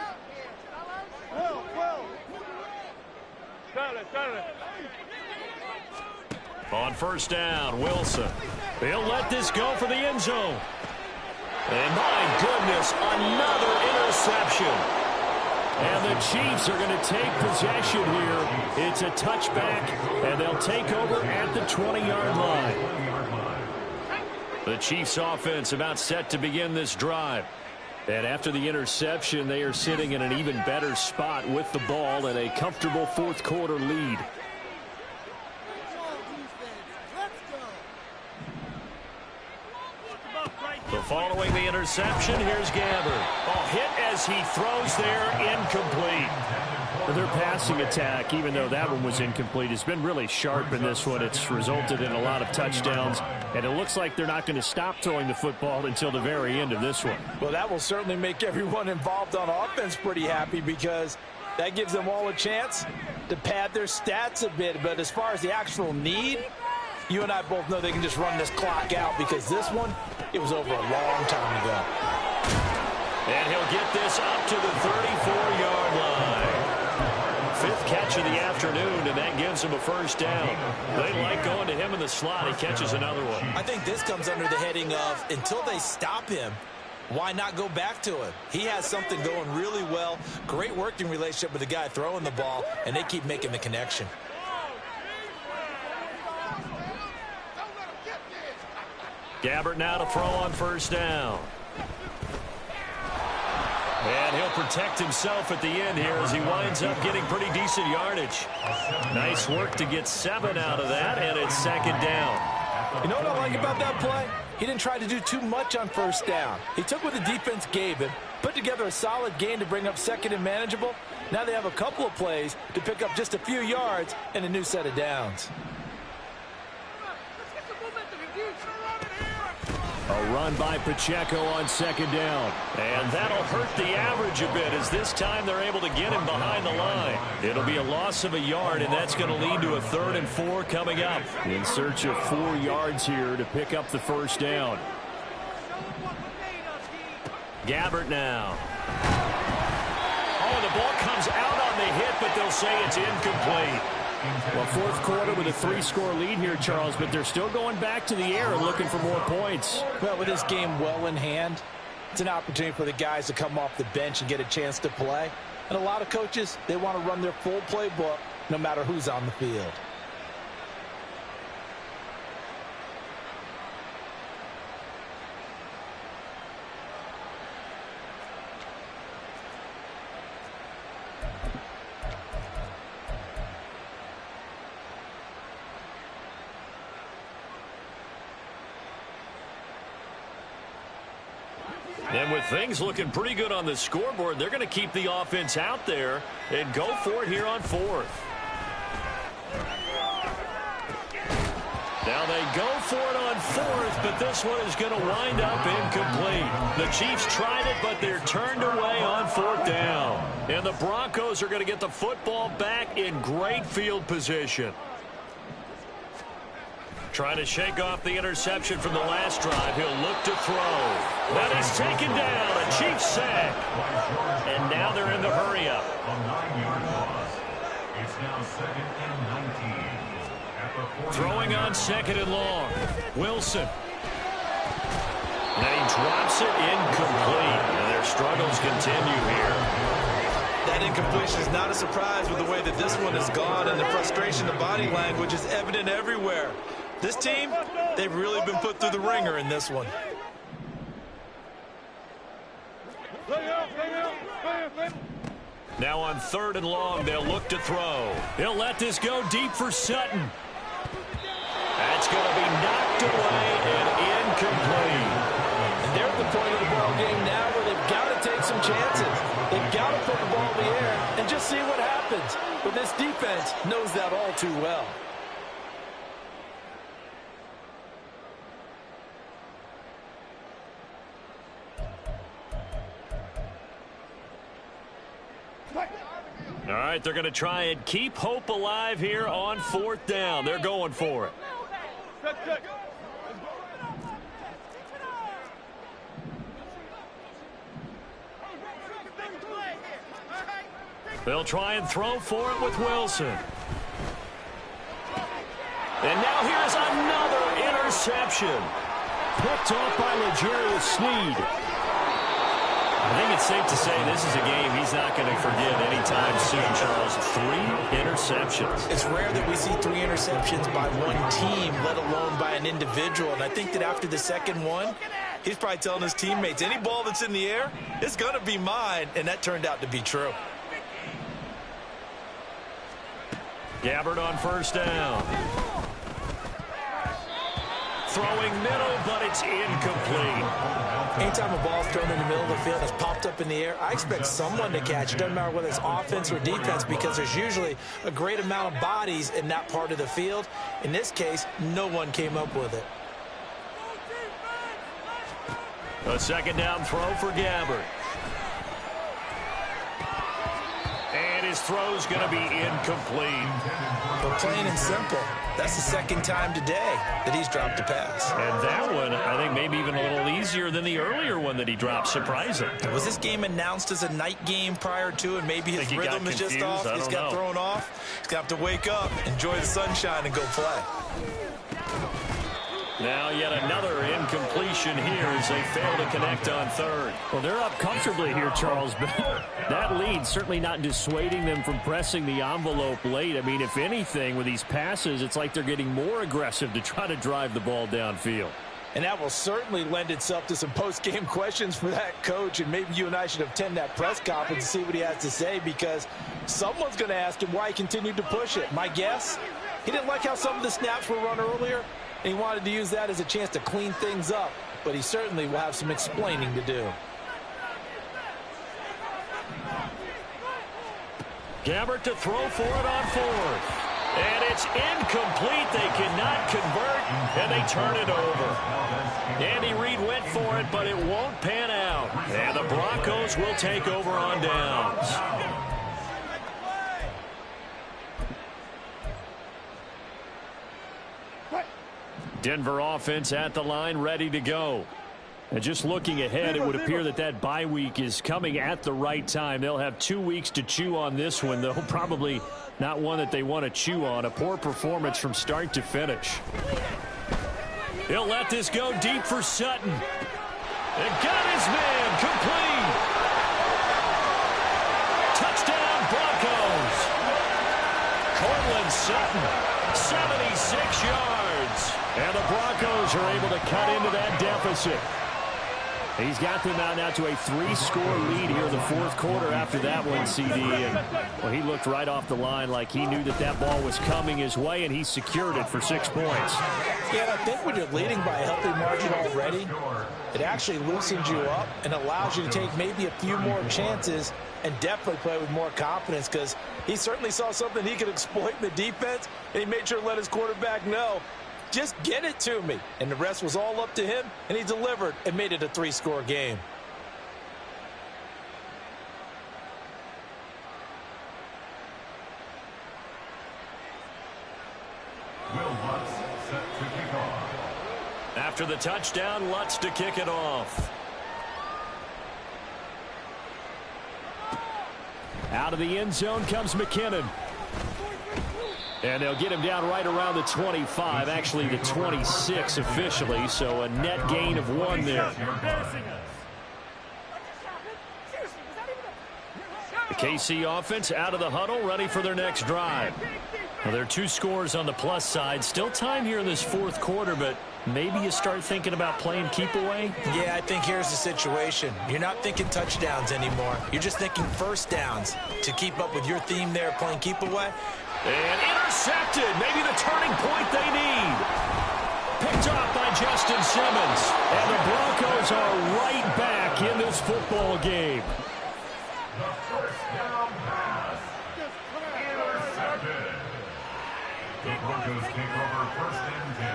On 1st down, Wilson. He'll let this go for the end zone. And my goodness, another interception. And the Chiefs are going to take possession here. It's a touchback, and they'll take over at the 20-yard line. The Chiefs offense about set to begin this drive. And after the interception, they are sitting in an even better spot with the ball and a comfortable 4th quarter lead. So following the interception, here's Gabbert. Hit as he throws there, incomplete. Their passing attack, even though that one was incomplete, has been really sharp in this one. It's resulted in a lot of touchdowns. And it looks like they're not going to stop throwing the football until the very end of this one. Well, that will certainly make everyone involved on offense pretty happy because that gives them all a chance to pad their stats a bit. But as far as the actual need, you and I both know they can just run this clock out because this one, it was over a long time ago. And he'll get this up to the 34-yard line. Fifth catch of the afternoon, and that gives him a first down. They like going to him in the slot. He catches another one. I think this comes under the heading of until they stop him, why not go back to him? He has something going really well. Great working relationship with the guy throwing the ball, and they keep making the connection. Gabbert now to throw on first down. And he'll protect himself at the end here as he winds up getting pretty decent yardage. Nice work to get 7 out of that, and it's second down. You know what I like about that play? He didn't try to do too much on first down. He took what the defense gave him, put together a solid gain to bring up second and manageable. Now they have a couple of plays to pick up just a few yards and a new set of downs. A run by Pacheco on second down. And that'll hurt the average a bit as this time they're able to get him behind the line. It'll be a loss of a yard, and that's going to lead to a 3rd and 4 coming up. In search of 4 yards here to pick up the first down. Gabbert now. Oh, the ball comes out on the hit, but they'll say it's incomplete. Well, fourth quarter with a 3-score lead here, Charles, but they're still going back to the air and looking for more points. Well, with this game well in hand, it's an opportunity for the guys to come off the bench and get a chance to play. And a lot of coaches, they want to run their full playbook no matter who's on the field. And with things looking pretty good on the scoreboard, they're going to keep the offense out there and go for it here on 4th. Now they go for it on 4th, but this one is going to wind up incomplete. The Chiefs tried it, but they're turned away on 4th down. And the Broncos are going to get the football back in great field position. Trying to shake off the interception from the last drive. He'll look to throw. That is taken down. A Chiefs sack. And now they're in the hurry-up. A 9-yard loss. It's now 2nd and 19. Throwing on 2nd and long. Wilson. And he drops it incomplete. And their struggles continue here. That incompletion is not a surprise with the way that this one has gone, and the frustration, the body language is evident everywhere. This team, they've really been put through the ringer in this one. Now on 3rd and long, they'll look to throw. He'll let this go deep for Sutton. That's going to be knocked away and incomplete. And they're at the point of the ball game now where they've got to take some chances. They've got to put the ball in the air and just see what happens. But this defense knows that all too well. All right, they're going to try and keep hope alive here on 4th down. They're going for it. They'll try and throw for it with Wilson. And now here's another interception. Picked off by L'Jarius Sneed. I think it's safe to say this is a game he's not going to forget anytime soon, Charles. 3 interceptions. It's rare that we see 3 interceptions by one team, let alone by an individual. And I think that after the second one, he's probably telling his teammates, any ball that's in the air, it's going to be mine. And that turned out to be true. Gabbert on 1st down. Throwing middle, but it's incomplete. Anytime a ball's thrown in the middle of the field that's popped up in the air, I expect someone to catch it. Doesn't matter whether it's offense or defense, because there's usually a great amount of bodies in that part of the field. In this case, no one came up with it. A second down throw for Gabbert. And his throw's going to be incomplete. But plain and simple, that's the second time today that he's dropped a pass. And that one, I think, maybe even a little easier than the earlier one that he dropped. Surprising. Was this game announced as a night game prior to, and maybe his rhythm is just off? He's got thrown off. He's got to wake up, enjoy the sunshine, and go play. Now yet another incompletion here as they fail to connect on third. Well, they're up comfortably here, Charles, but that lead certainly not dissuading them from pressing the envelope late. I mean, if anything, with these passes, it's like they're getting more aggressive to try to drive the ball downfield. And that will certainly lend itself to some post-game questions for that coach, and maybe you and I should attend that press conference to see what he has to say, because someone's going to ask him why he continued to push it. My guess, he didn't like how some of the snaps were run earlier, and he wanted to use that as a chance to clean things up, but he certainly will have some explaining to do. Gabbert to throw for it on fourth. And it's incomplete. They cannot convert, and they turn it over. Andy Reid went for it, but it won't pan out. And the Broncos will take over on downs. Denver offense at the line, ready to go. And just looking ahead, it would appear that that bye week is coming at the right time. They'll have 2 weeks to chew on this one, though probably not one that they want to chew on. A poor performance from start to finish. He'll let this go deep for Sutton. And got his man complete. Touchdown Broncos. Cortland Sutton, 76 yards. And the Broncos are able to cut into that deficit. He's got them out now to a 3-score lead here in the fourth quarter after that one, CD. And, well, he looked right off the line like he knew that that ball was coming his way, and he secured it for 6 points. Yeah, I think when you're leading by a healthy margin already, it actually loosens you up and allows you to take maybe a few more chances and definitely play with more confidence, because he certainly saw something he could exploit in the defense, and he made sure to let his quarterback know, just get it to me. And the rest was all up to him, and he delivered and made it a 3-score game. After the touchdown, Lutz to kick it off. Out of the end zone comes McKinnon. And they'll get him down right around the 25, actually the 26 officially, so a net gain of 1 there. The KC offense out of the huddle, ready for their next drive. Well, there are 2 scores on the plus side. Still time here in this fourth quarter, but maybe you start thinking about playing keep away? Yeah, I think here's the situation. You're not thinking touchdowns anymore. You're just thinking first downs to keep up with your theme there, playing keep away. And intercepted. Maybe the turning point they need. Picked off by Justin Simmons. And the Broncos are right back in this football game. The first down pass. Intercepted. The Broncos take over first and 10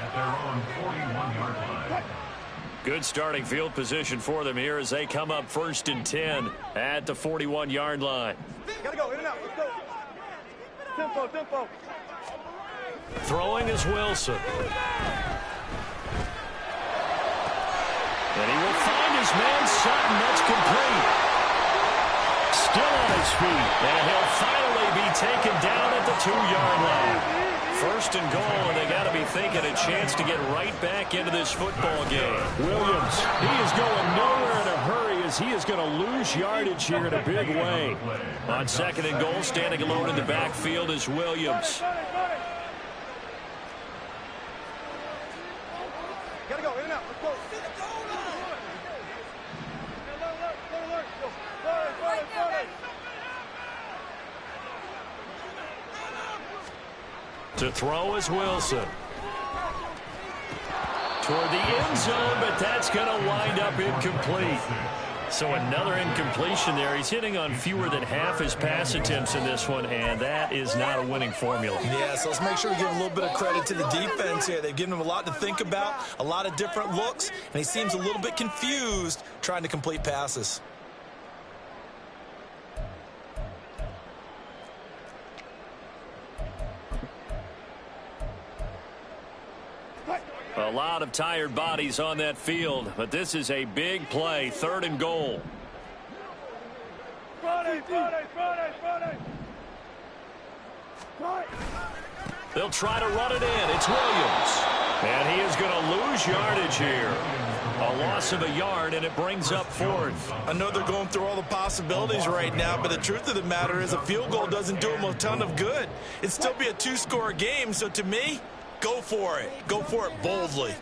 at their own 41-yard line. Good starting field position for them here as they come up first and 10 at the 41-yard line. Gotta go, in and out, let's go. Tempo, tempo. Throwing is Wilson. And he will find his man Sutton. That's complete. Still on his feet. And he'll finally be taken down at the 2-yard line. First and goal, and they got to be thinking a chance to get right back into this football game. Williams, he is going nowhere in a hurry as he is going to lose yardage here in a big way. On second and goal, standing alone in the backfield is Williams. Gotta go, in and out, let's go. To throw is Wilson. Toward the end zone, but that's going to wind up incomplete. So another incompletion there. He's hitting on fewer than half his pass attempts in this one, and that is not a winning formula. Yeah, so let's make sure we give a little bit of credit to the defense here. They've given him a lot to think about, a lot of different looks, and he seems a little bit confused trying to complete passes. A lot of tired bodies on that field, but this is a big play, 3rd and goal. They'll try to run it in. It's Williams. And he is going to lose yardage here. A loss of a yard, and it brings up 4th. I know they're going through all the possibilities right now, but the truth of the matter is a field goal doesn't do them a ton of good. It'd still be a 2-score game, so to me, go for it. Go for it boldly.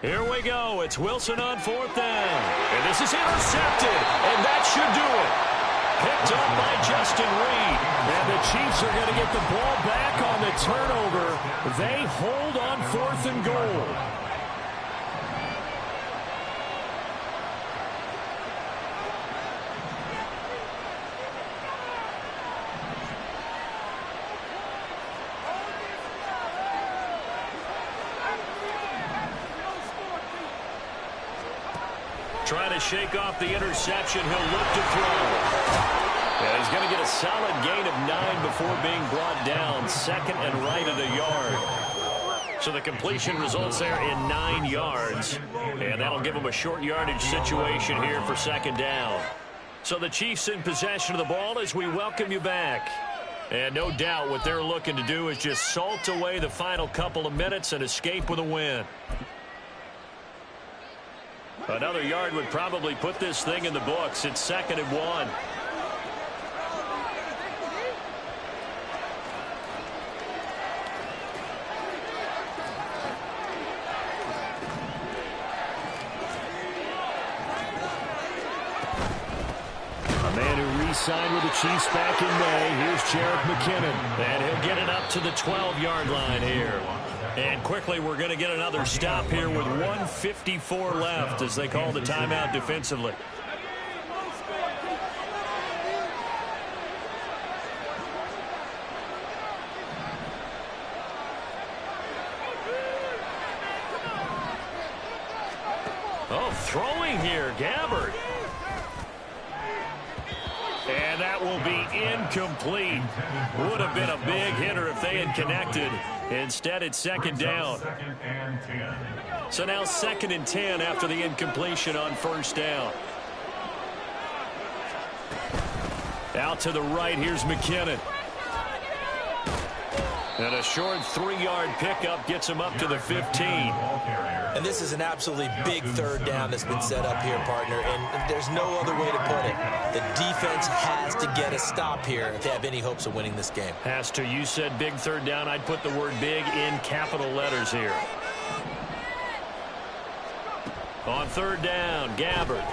Here we go. It's Wilson on 4th down. And this is intercepted, and that should do it. Picked up by Justin Reed. And the Chiefs are going to get the ball back on the turnover. They hold on 4th and goal. Trying to shake off the interception. He'll look to throw. Yeah, he's going to get a solid gain of 9 before being brought down. 2nd and right of the yard. So the completion results there in 9 yards. And that'll give him a short yardage situation here for 2nd down. So the Chiefs in possession of the ball as we welcome you back. And no doubt what they're looking to do is just salt away the final couple of minutes and escape with a win. Another yard would probably put this thing in the books. It's 2nd and 1. A man who re-signed with the Chiefs back in May. Here's Jarek McKinnon. And he'll get it up to the 12-yard line here. And quickly, we're going to get another stop here with 1:54 left as they call the timeout defensively. Oh, throwing here, Gabbard. And that will be incomplete. Would have been a big hitter if they had connected. Instead, it's 2nd down. So now 2nd and 10 after the incompletion on 1st down. Out to the right, here's McKinnon. And a short 3-yard pickup gets him up to the 15. And this is an absolutely big 3rd down that's been set up here, partner, and there's no other way to put it. The defense has to get a stop here if they have any hopes of winning this game. Has to. You said big 3rd down. I'd put the word big in capital letters here. On 3rd down, Gabbard.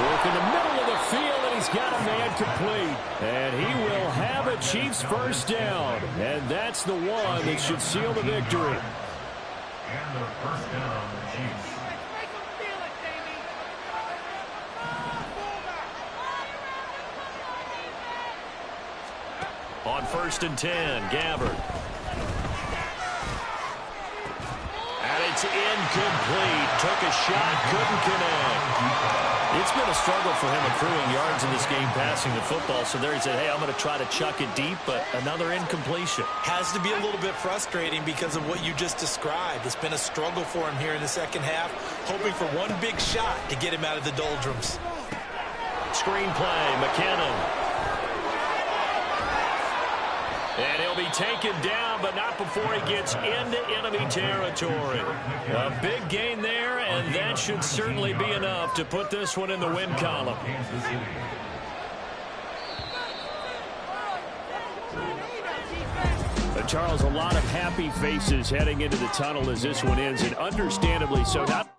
Work in the middle of the field, and he's got a man complete. And he will have a Chiefs 1st down. And that's the one that should seal the victory. And the 1st down on the Chiefs. On 1st and 10, Gabbard. And it's incomplete. Took a shot, couldn't connect. It's been a struggle for him accruing yards in this game passing the football. So there he said, hey, I'm going to try to chuck it deep, but another incompletion. Has to be a little bit frustrating because of what you just described. It's been a struggle for him here in the 2nd half, hoping for one big shot to get him out of the doldrums. Screen play, McKinnon. And he'll be taken down, but not before he gets into enemy territory. A big gain there, and that should certainly be enough to put this one in the win column. Charles, a lot of happy faces heading into the tunnel as this one ends, and understandably so. Not